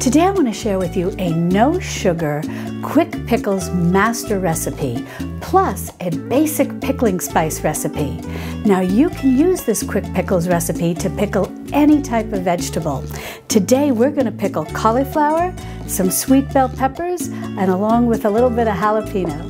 Today I want to share with you a no sugar quick pickles master recipe plus a basic pickling spice recipe. Now you can use this quick pickles recipe to pickle any type of vegetable. Today we're going to pickle cauliflower, some sweet bell peppers, and along with a little bit of jalapeno.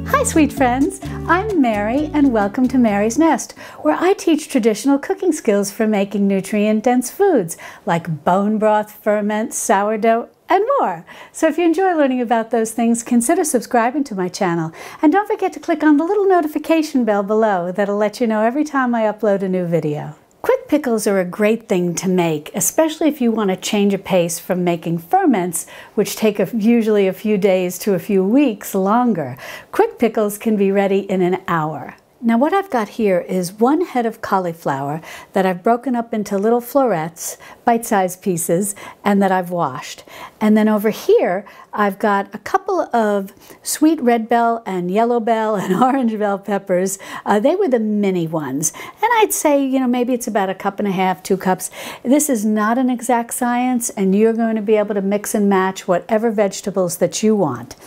Hi sweet friends, I'm Mary and welcome to Mary's Nest, where I teach traditional cooking skills for making nutrient-dense foods like bone broth, ferment, sourdough, and more. So if you enjoy learning about those things, consider subscribing to my channel. And don't forget to click on the little notification bell below that'll let you know every time I upload a new video. Quick pickles are a great thing to make, especially if you want to change a pace from making ferments, which take usually a few days to a few weeks longer. Quick pickles can be ready in an hour. Now what I've got here is 1 head of cauliflower that I've broken up into little florets, bite-sized pieces, and that I've washed. And then over here I've got a couple of sweet red bell and yellow bell and orange bell peppers. They were the mini ones. And I'd say, maybe it's about 1.5 cups, 2 cups. This is not an exact science, and you're going to be able to mix and match whatever vegetables that you want.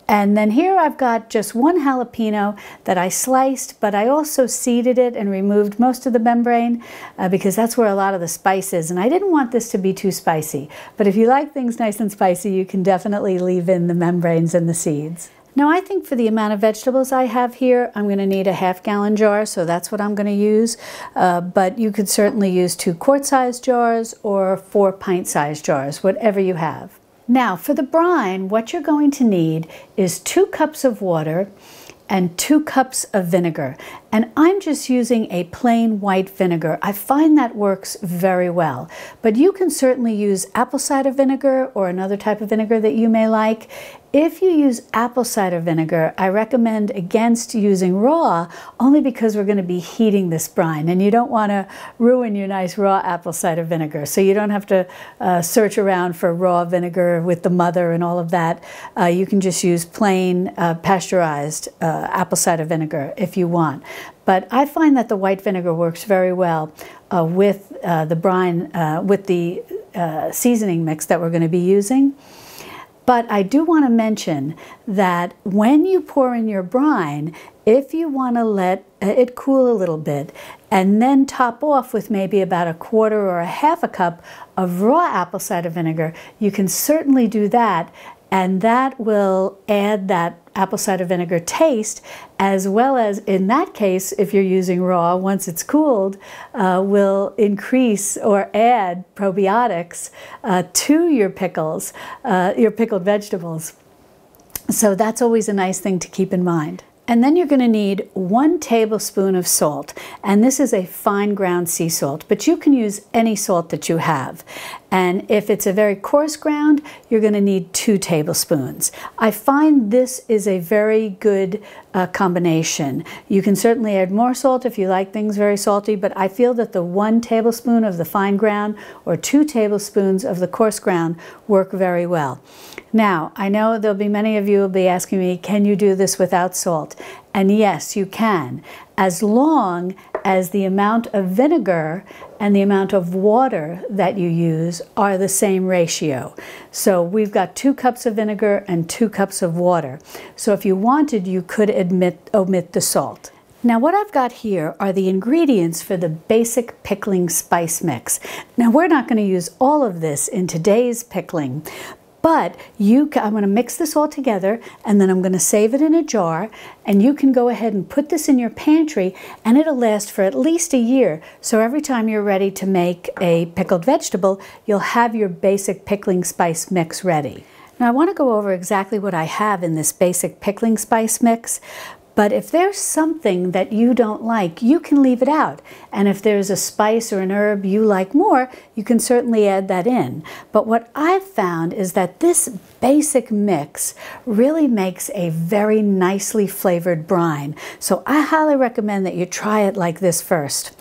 And then here I've got just 1 jalapeno that I sliced, but I also seeded it and removed most of the membrane because that's where a lot of the spice is. And I didn't want this to be too spicy. But if you like things nice and spicy, you can definitely leave in the membranes and the seeds. Now I think for the amount of vegetables I have here, I'm going to need a 1/2 gallon jar, so that's what I'm going to use. But you could certainly use 2 quart-sized jars or 4 pint-sized jars, whatever you have. Now for the brine, what you're going to need is 2 cups of water and 2 cups of vinegar. And I'm just using a plain white vinegar. I find that works very well. But you can certainly use apple cider vinegar or another type of vinegar that you may like. If you use apple cider vinegar, I recommend against using raw, only because we're going to be heating this brine and you don't want to ruin your nice raw apple cider vinegar. So you don't have to search around for raw vinegar with the mother and all of that. You can just use plain pasteurized apple cider vinegar if you want. But I find that the white vinegar works very well with the brine, with the seasoning mix that we're going to be using. But I do want to mention that when you pour in your brine, if you want to let it cool a little bit and then top off with maybe about 1/4 or 1/2 cup of raw apple cider vinegar, you can certainly do that, and that will add that apple cider vinegar taste, as well as, in that case, if you're using raw, once it's cooled, will increase or add probiotics to your pickles, your pickled vegetables. So that's always a nice thing to keep in mind. And then you're going to need 1 tablespoon of salt, and this is a fine ground sea salt, but you can use any salt that you have. And if it's a very coarse ground, you're going to need 2 tablespoons. I find this is a very good combination. You can certainly add more salt if you like things very salty, but I feel that the 1 tablespoon of the fine ground or 2 tablespoons of the coarse ground work very well. Now, I know there'll be many of you will be asking me, can you do this without salt? And yes, you can, as long as the amount of vinegar and the amount of water that you use are the same ratio. So we've got 2 cups of vinegar and 2 cups of water. So if you wanted, you could omit the salt. Now what I've got here are the ingredients for the basic pickling spice mix. Now we're not going to use all of this in today's pickling, but I'm going to mix this all together, and then I'm going to save it in a jar, and you can go ahead and put this in your pantry and it'll last for at least a year. So every time you're ready to make a pickled vegetable, you'll have your basic pickling spice mix ready. Now I want to go over exactly what I have in this basic pickling spice mix. But if there's something that you don't like, you can leave it out. And if there's a spice or an herb you like more, you can certainly add that in. But what I've found is that this basic mix really makes a very nicely flavored brine. So I highly recommend that you try it like this first.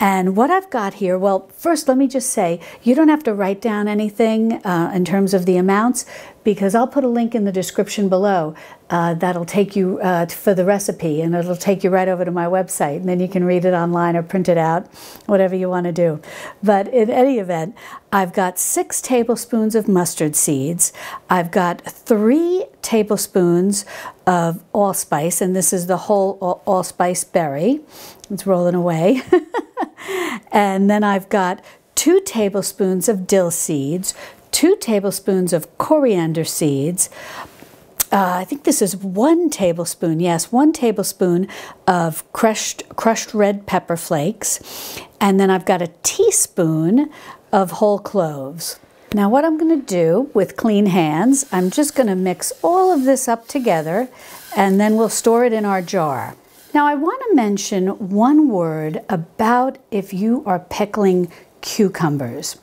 And what I've got here, well, first let me just say, you don't have to write down anything in terms of the amounts, because I'll put a link in the description below that'll take you for the recipe, and it'll take you right over to my website, and then you can read it online or print it out, whatever you want to do. But in any event, I've got 6 tablespoons of mustard seeds. I've got 3 tablespoons of allspice, and this is the whole allspice berry. It's rolling away. And then I've got 2 tablespoons of dill seeds, 2 tablespoons of coriander seeds. I think this is 1 tablespoon, yes, 1 tablespoon of crushed red pepper flakes. And then I've got a teaspoon of whole cloves. Now what I'm going to do with clean hands, I'm just going to mix all of this up together, and then we'll store it in our jar. Now I want to mention one word about if you are pickling cucumbers.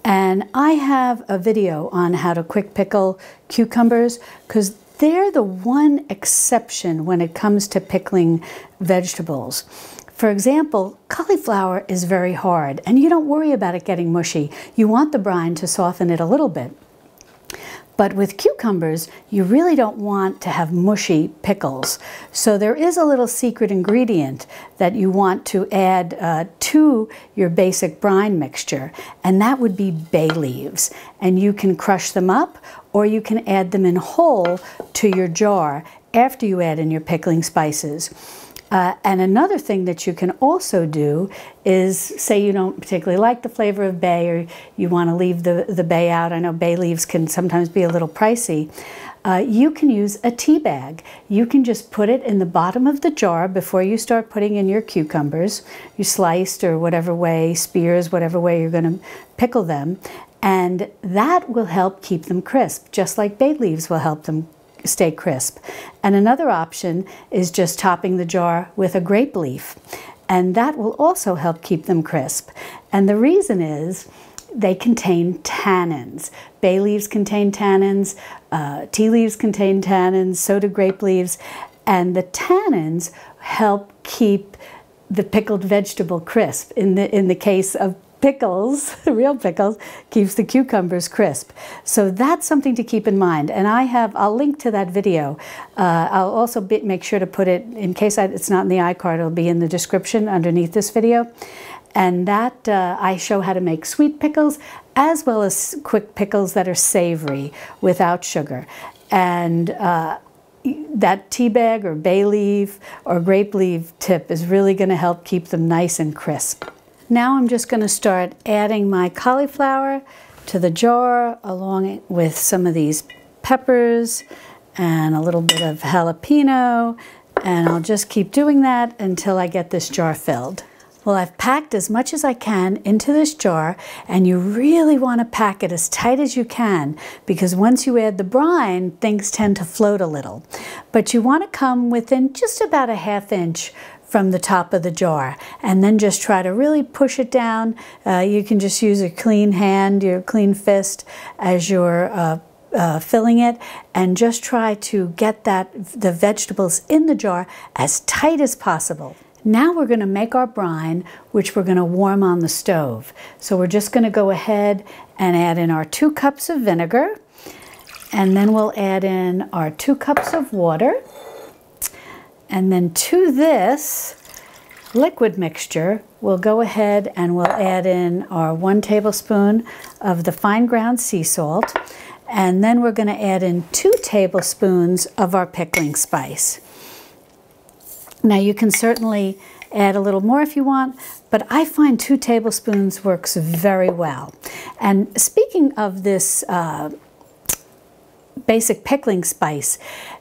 And I have a video on how to quick pickle cucumbers, because they're the one exception when it comes to pickling vegetables. For example, cauliflower is very hard, and you don't worry about it getting mushy. You want the brine to soften it a little bit. But with cucumbers, you really don't want to have mushy pickles. So there is a little secret ingredient that you want to add to your basic brine mixture, and that would be bay leaves. And you can crush them up, or you can add them in whole to your jar after you add in your pickling spices. And another thing that you can also do is, say you don't particularly like the flavor of bay, or you want to leave the bay out. I know bay leaves can sometimes be a little pricey. You can use a tea bag. You can just put it in the bottom of the jar before you start putting in your cucumbers, you sliced or whatever way, spears, whatever way you're going to pickle them. And that will help keep them crisp, just like bay leaves will help them stay crisp. And another option is just topping the jar with a grape leaf, and that will also help keep them crisp. And the reason is they contain tannins. Bay leaves contain tannins, tea leaves contain tannins, so do grape leaves, and the tannins help keep the pickled vegetable crisp. In the case of pickles, real pickles, keeps the cucumbers crisp. So that's something to keep in mind. And I'll link to that video. I'll also make sure to put it, in case it's not in the iCard, it'll be in the description underneath this video. And that I show how to make sweet pickles, as well as quick pickles that are savory without sugar. And that tea bag or bay leaf or grape leaf tip is really going to help keep them nice and crisp. Now I'm just going to start adding my cauliflower to the jar, along with some of these peppers and a little bit of jalapeno, and I'll just keep doing that until I get this jar filled. Well, I've packed as much as I can into this jar, and you really want to pack it as tight as you can, because once you add the brine, things tend to float a little. But you want to come within just about a ½ inch from the top of the jar, and then just try to really push it down. You can just use a clean hand, your clean fist, as you're filling it, and just try to get the vegetables in the jar as tight as possible. Now we're going to make our brine, which we're going to warm on the stove. So we're just going to go ahead and add in our 2 cups of vinegar, and then we'll add in our 2 cups of water. And then to this liquid mixture, we'll go ahead and we'll add in our 1 tablespoon of the fine ground sea salt. And then we're going to add in 2 tablespoons of our pickling spice. Now you can certainly add a little more if you want, but I find 2 tablespoons works very well. And speaking of this basic pickling spice,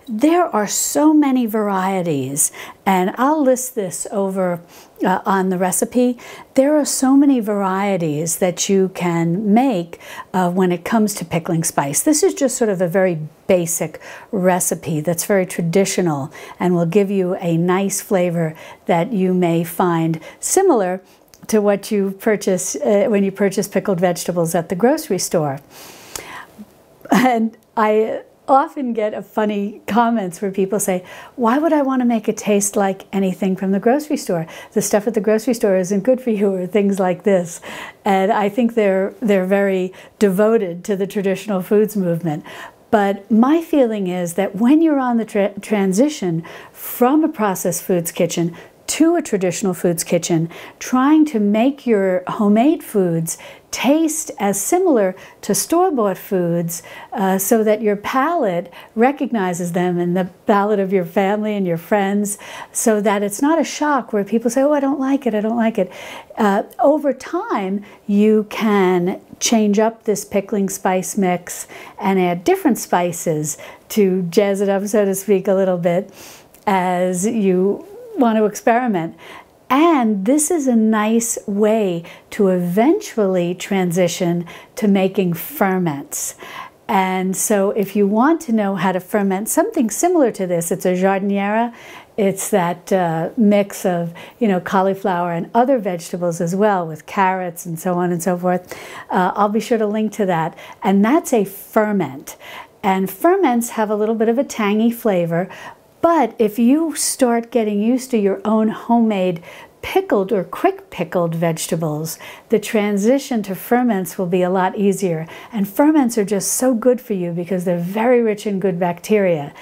there are so many varieties, and I'll list this over on the recipe. There are so many varieties that you can make when it comes to pickling spice. This is just sort of a very basic recipe that's very traditional and will give you a nice flavor that you may find similar to what you purchase when you purchase pickled vegetables at the grocery store. And I often get funny comments where people say, why would I want to make it taste like anything from the grocery store? The stuff at the grocery store isn't good for you, or things like this. And I think they're very devoted to the traditional foods movement. But my feeling is that when you're on the transition from a processed foods kitchen to a traditional foods kitchen, trying to make your homemade foods taste as similar to store-bought foods so that your palate recognizes them, and the palate of your family and your friends, so that it's not a shock where people say, oh, I don't like it, I don't like it. Over time, you can change up this pickling spice mix and add different spices to jazz it up, so to speak, a little bit as you want to experiment. And this is a nice way to eventually transition to making ferments. And so if you want to know how to ferment something similar to this, it's a jardiniera. It's that mix of, cauliflower and other vegetables as well, with carrots and so on and so forth. I'll be sure to link to that. And that's a ferment. And ferments have a little bit of a tangy flavor. But if you start getting used to your own homemade pickled or quick pickled vegetables, the transition to ferments will be a lot easier. And ferments are just so good for you because they're very rich in good bacteria.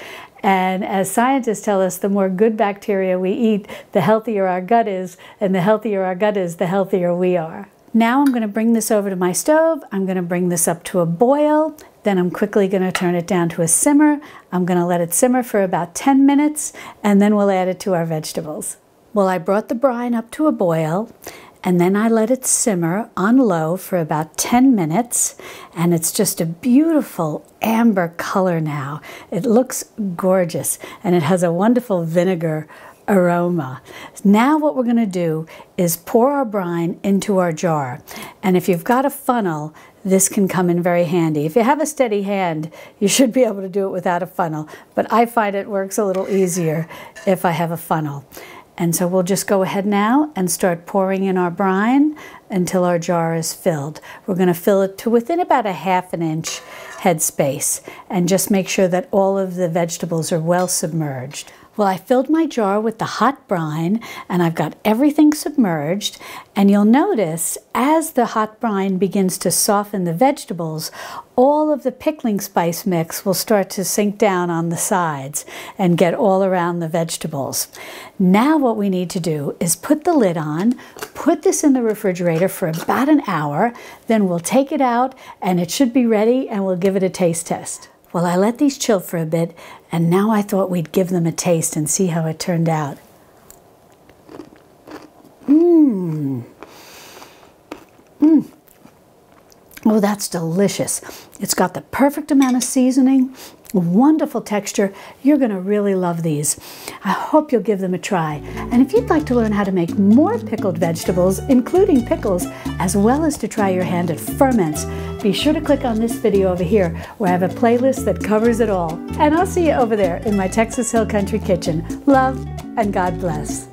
And as scientists tell us, the more good bacteria we eat, the healthier our gut is, and the healthier our gut is, the healthier we are. Now I'm going to bring this over to my stove. I'm going to bring this up to a boil. Then I'm quickly going to turn it down to a simmer. I'm going to let it simmer for about 10 minutes, and then we'll add it to our vegetables. Well, I brought the brine up to a boil, and then I let it simmer on low for about 10 minutes, and it's just a beautiful amber color now. It looks gorgeous, and it has a wonderful vinegar aroma. Now what we're going to do is pour our brine into our jar. And if you've got a funnel, this can come in very handy. If you have a steady hand, you should be able to do it without a funnel. But I find it works a little easier if I have a funnel. And so we'll just go ahead now and start pouring in our brine until our jar is filled. We're going to fill it to within about a ½ inch headspace, and just make sure that all of the vegetables are well submerged. Well, I filled my jar with the hot brine, and I've got everything submerged. And you'll notice as the hot brine begins to soften the vegetables, all of the pickling spice mix will start to sink down on the sides and get all around the vegetables. Now what we need to do is put the lid on, put this in the refrigerator for about an hour, then we'll take it out and it should be ready, and we'll give it a taste test. Well, I let these chill for a bit, and now I thought we'd give them a taste and see how it turned out. Oh, that's delicious. It's got the perfect amount of seasoning, wonderful texture. You're going to really love these. I hope you'll give them a try. And if you'd like to learn how to make more pickled vegetables, including pickles, as well as to try your hand at ferments, be sure to click on this video over here, where I have a playlist that covers it all. And I'll see you over there in my Texas Hill Country kitchen. Love and God bless.